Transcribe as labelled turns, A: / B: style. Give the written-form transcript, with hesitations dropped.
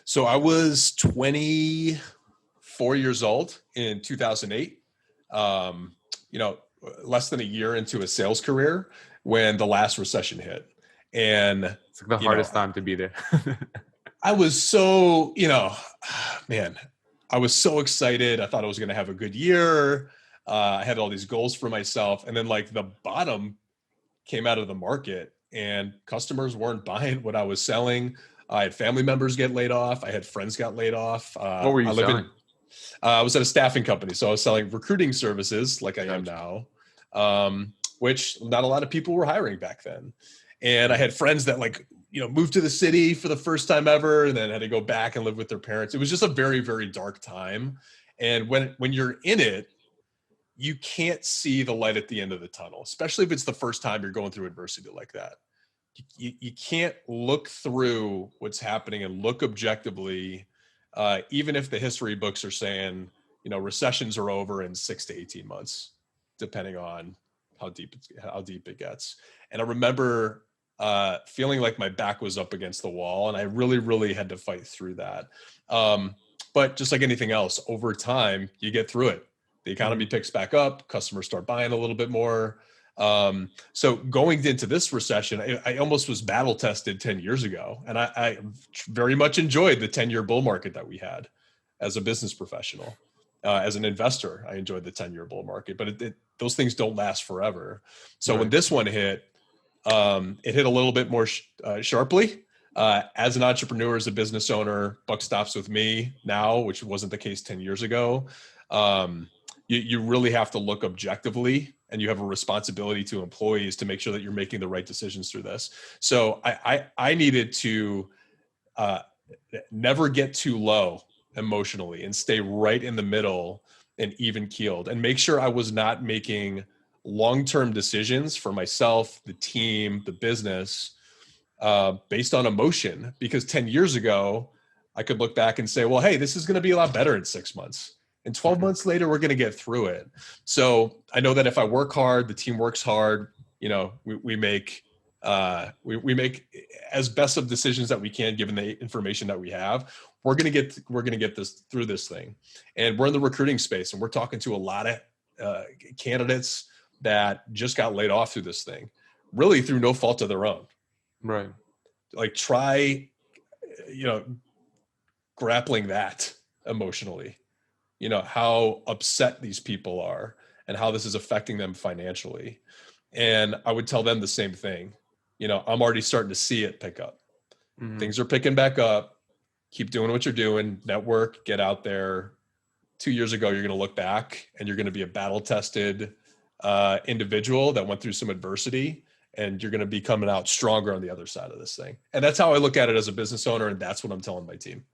A: So I was 24 years old in 2008. Um, you know, less than a year into a sales career when the last recession hit. And,
B: It's like the
A: you know,
B: hardest time to be there.
A: I was so, man, I was so excited. I thought I was going to have a good year. I had all these goals for myself. And then like the bottom came out of the market and customers weren't buying what I was selling. I had family members get laid off. I had friends got laid off.
B: What were you
A: I live
B: selling?
A: in, I was at a staffing company. So I was selling recruiting services like I am
B: Gotcha.
A: now, which not a lot of people were hiring back then. And I
B: Right.
A: had friends that moved to the city for the first time ever and then had to go back and live with their parents. It was just a very, very dark time. And when you're in it, you can't see the light at the end of the tunnel, especially if it's the first time you're going through adversity like that. You can't look through what's happening and look objectively, even if the history books are saying, recessions are over in 6 to 18 months, depending on how deep it gets. And I remember feeling like my back was up against the wall, and I really, really had to fight through that. But just like anything else, over time, you get through it. The economy
B: Mhm.
A: picks back up, customers start buying a little bit more. So going into this recession, I almost was battle tested 10 years ago. And I very much enjoyed the 10-year bull market that we had as a business professional. As an investor, I enjoyed the 10-year bull market, but those things don't last forever. So when
B: Right.
A: this one hit, it hit a little bit more sharply. As an entrepreneur, as a business owner, buck stops with me now, which wasn't the case 10 years ago. You really have to look objectively, and you have a responsibility to employees to make sure that you're making the right decisions through this. So I needed to uh, never get too low emotionally and stay right in the middle and even keeled, and make sure I was not making long-term decisions for myself, the team, the business, based on emotion. Because 10 years ago, I could look back and say, well, hey, this is going to be a lot better in 6 months. And 12
B: Mhm.
A: months later, we're going to get through it. So I know that if I work hard, the team works hard, we make we make as best of decisions that we can given the information that we have. We're going to get this through this thing. And we're in the recruiting space, and we're talking to a lot of candidates that just got laid off through this thing, really through no fault of their own.
B: Right.
A: Like try, you know, grappling that emotionally, how upset these people are and how this is affecting them financially. And I would tell them the same thing. I'm already starting to see it pick up.
B: Mhm.
A: Things are picking back up. Keep doing what you're doing, network, get out there. 2 years ago, you're going to look back and you're going to be a battle tested individual that went through some adversity, and you're going to be coming out stronger on the other side of this thing. And that's how I look at it as a business owner. And that's what I'm telling my team.